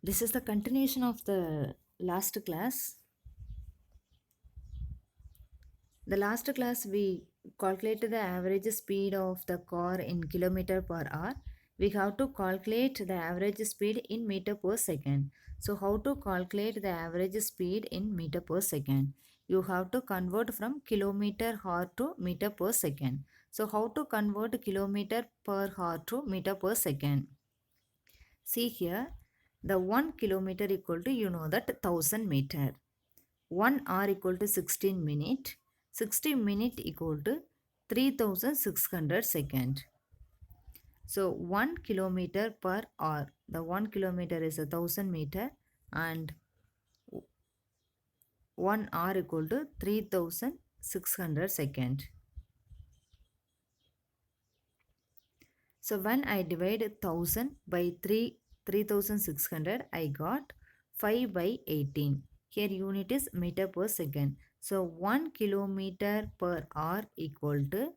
This is the continuation of the last class. The last class we calculated the average speed of the car in kilometer per hour. We have to calculate the average speed in meter per second. So how to calculate the average speed in meter per second? You have to convert from kilometer hour to meter per second. So how to convert kilometer per hour to meter per second? See here, the 1 kilometer equal to, you know, that 1000 meter. 1 hour equal to 16 minute. 60 minute equal to 3600 second. So 1 kilometer per hour. The 1 kilometer is 1000 meter and 1 hour equal to 3600 second. So when I divide 1000 by 3600, I got 5 by 18. Here unit is meter per second. So 1 kilometer per hour equal to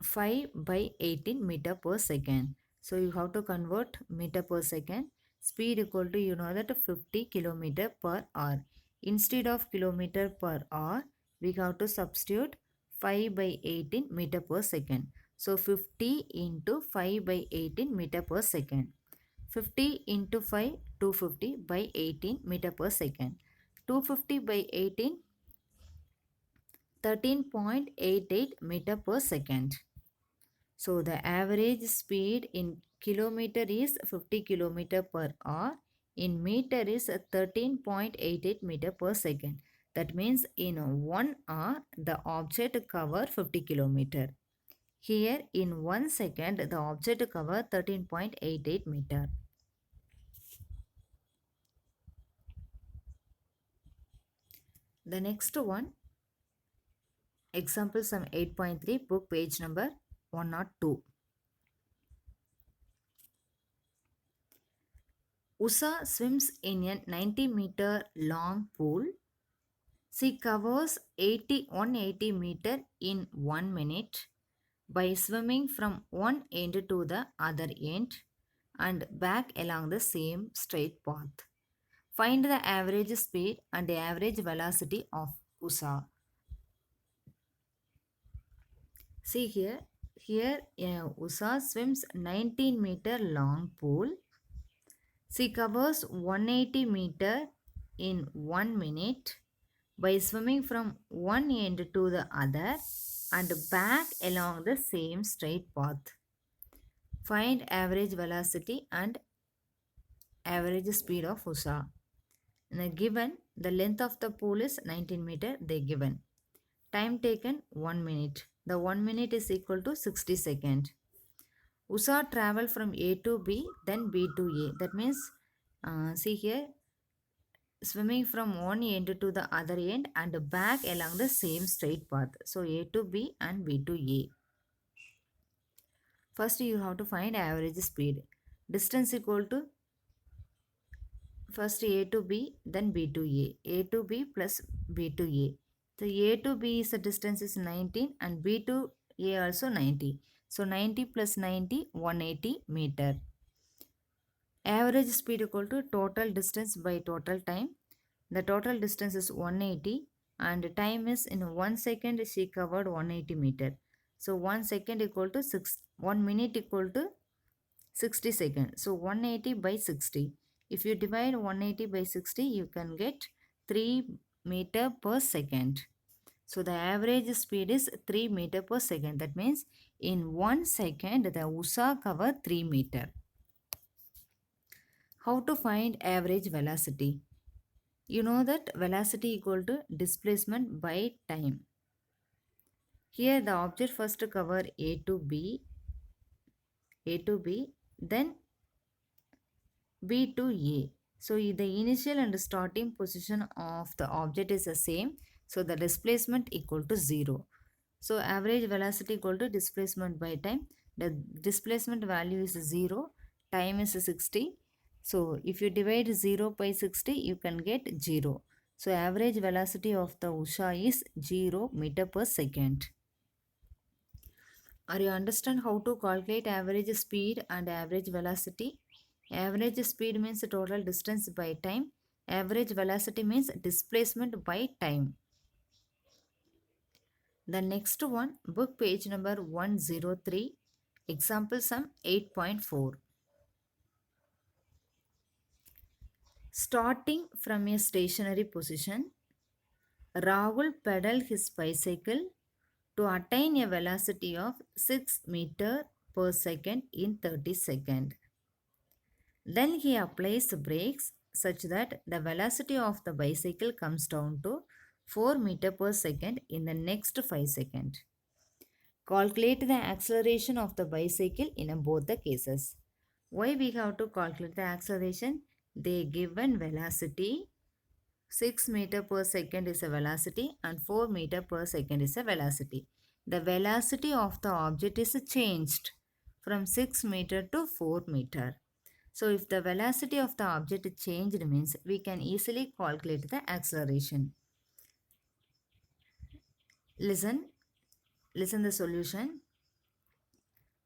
5 by 18 meter per second. So you have to convert meter per second. Speed equal to, you know, that 50 kilometer per hour. Instead of kilometer per hour, we have to substitute 5 by 18 meter per second. So 50 into 5 by 18 meter per second. 50 into 5, 250 by 18 meter per second. 250 by 18, 13.88 meter per second. So the average speed in kilometer is 50 kilometer per hour. In meter is 13.88 meter per second. That means in 1 hour the object cover 50 kilometer. Here in 1 second the object cover 13.88 meter. The next one, example sum 8.3, book page number 102. Usha swims in a 90-meter long pool. She covers 180 meter in 1 minute by swimming from one end to the other end and back along the same straight path. Find the average speed and the average velocity of Usha. See here, Usha swims 19-meter long pool. She covers 180 meter in 1 minute by swimming from one end to the other and back along the same straight path. Find average velocity and average speed of Usha. Given the length of the pool is 19 meter, they given. Time taken 1 minute. The 1 minute is equal to 60 seconds. Usha travel from A to B, then B to A. That means, see here, swimming from one end to the other end and back along the same straight path. So A to B and B to A. First you have to find average speed. Distance equal to first A to B, then B to A. A to B plus B to A. So A to B is the distance is 19 and B to A also 90. So 90 plus 90, 180 meter. Average speed equal to total distance by total time. The total distance is 180 and time is in 1 second she covered 180 meter. So 1 second equal to 1 minute equal to 60 seconds. So 180 by 60. If you divide 180 by 60, you can get 3 meter per second. So the average speed is 3 meter per second. That means in 1 second the Usha cover 3 meter. How to find average velocity? You know that velocity equal to displacement by time. Here the object first cover A to B, then B to A. So the initial and starting position of the object is the same. So the displacement equal to 0. So average velocity equal to displacement by time. The displacement value is 0. Time is 60. So if you divide 0 by 60, you can get 0. So average velocity of the Usha is 0 meter per second. Are you understand how to calculate average speed and average velocity? Average speed means total distance by time. Average velocity means displacement by time. The next one, book page number 103, example sum 8.4. Starting from a stationary position, Rahul pedaled his bicycle to attain a velocity of 6 meter per second in 30 seconds. Then he applies brakes such that the velocity of the bicycle comes down to 4 meter per second in the next 5 seconds. Calculate the acceleration of the bicycle in both the cases. Why we have to calculate the acceleration? The given velocity 6 meter per second is a velocity and 4 meter per second is a velocity. The velocity of the object is changed from 6 meter to 4 meter. So if the velocity of the object changed means we can easily calculate the acceleration. Listen the solution.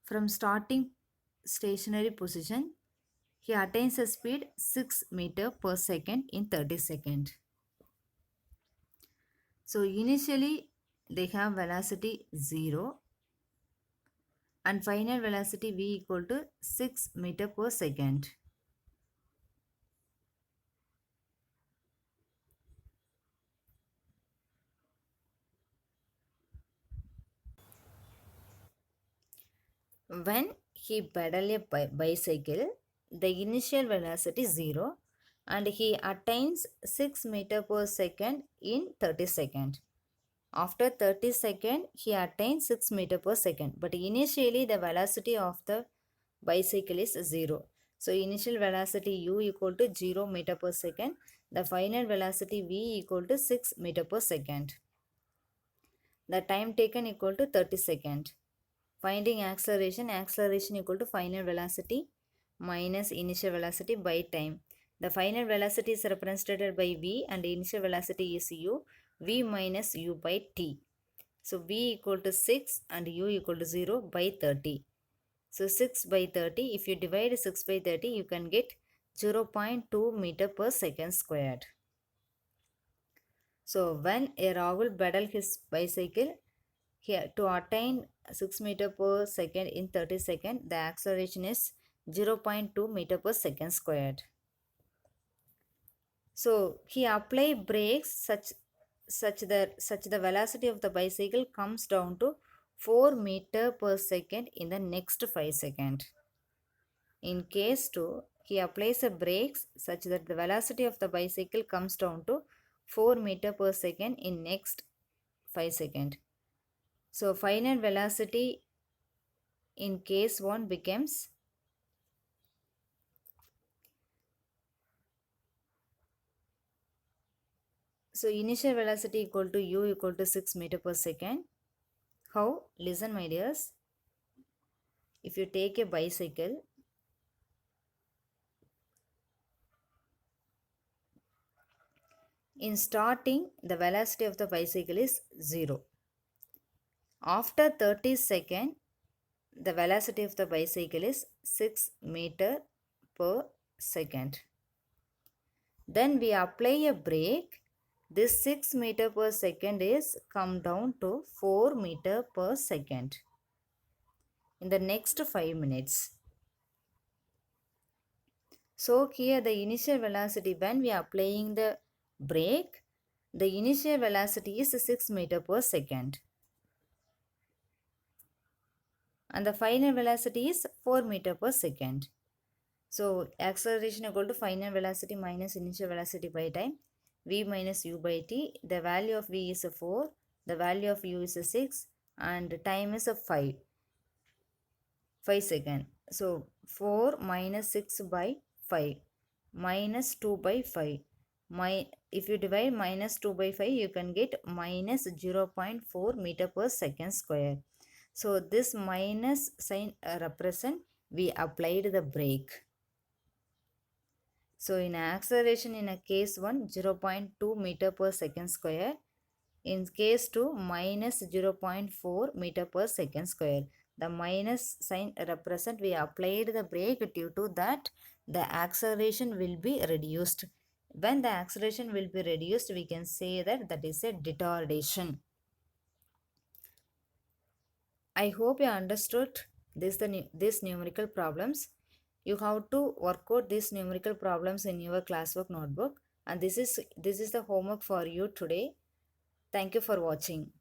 From starting stationary position, he attains a speed 6 meter per second in 30 seconds. So initially they have velocity 0 and final velocity v equal to 6 meter per second. When he pedal a bicycle, the initial velocity is 0 and he attains 6 meter per second in 30 seconds. After 30 seconds, he attains 6 meter per second. But initially the velocity of the bicycle is 0. So initial velocity u equal to 0 meter per second. The final velocity v equal to 6 meter per second. The time taken equal to 30 seconds. Finding acceleration equal to final velocity minus initial velocity by time. The final velocity is represented by v and initial velocity is u, v minus u by t. So v equal to 6 and u equal to 0 by 30. So 6 by 30, if you divide 6 by 30, you can get 0.2 meter per second squared. So when a Rahul pedal his bicycle, here to attain 6 meter per second in 30 seconds, the acceleration is 0.2 meter per second squared. So he apply brakes such the velocity of the bicycle comes down to 4 meter per second in the next 5 seconds. In case 2, he applies a brakes such that the velocity of the bicycle comes down to 4 meter per second in next 5 seconds. So final velocity in case 1 becomes initial velocity equal to u equal to 6 meter per second. How? Listen my dears. If you take a bicycle, in starting the velocity of the bicycle is 0. After 30 seconds, the velocity of the bicycle is 6 meter per second. Then we apply a brake. This 6 meter per second is come down to 4 meter per second in the next 5 minutes. So here the initial velocity, when we are applying the brake, the initial velocity is 6 meter per second. And the final velocity is 4 meter per second. So acceleration equal to final velocity minus initial velocity by time, v minus u by t. The value of v is 4, the value of u is 6 and time is 5 seconds. So 4 minus 6 by 5 minus 2 by 5. If you divide minus 2 by 5, you can get minus 0.4 meter per second square. So this minus sign represent we applied the brake. So in acceleration in a case 1, 0.2 meter per second square. In case 2, minus 0.4 meter per second square. The minus sign represent we applied the brake, due to that the acceleration will be reduced. When the acceleration will be reduced, we can say that that is a retardation. I hope you understood these numerical problems. You have to work out these numerical problems in your classwork notebook, and this is the homework for you today. Thank you for watching.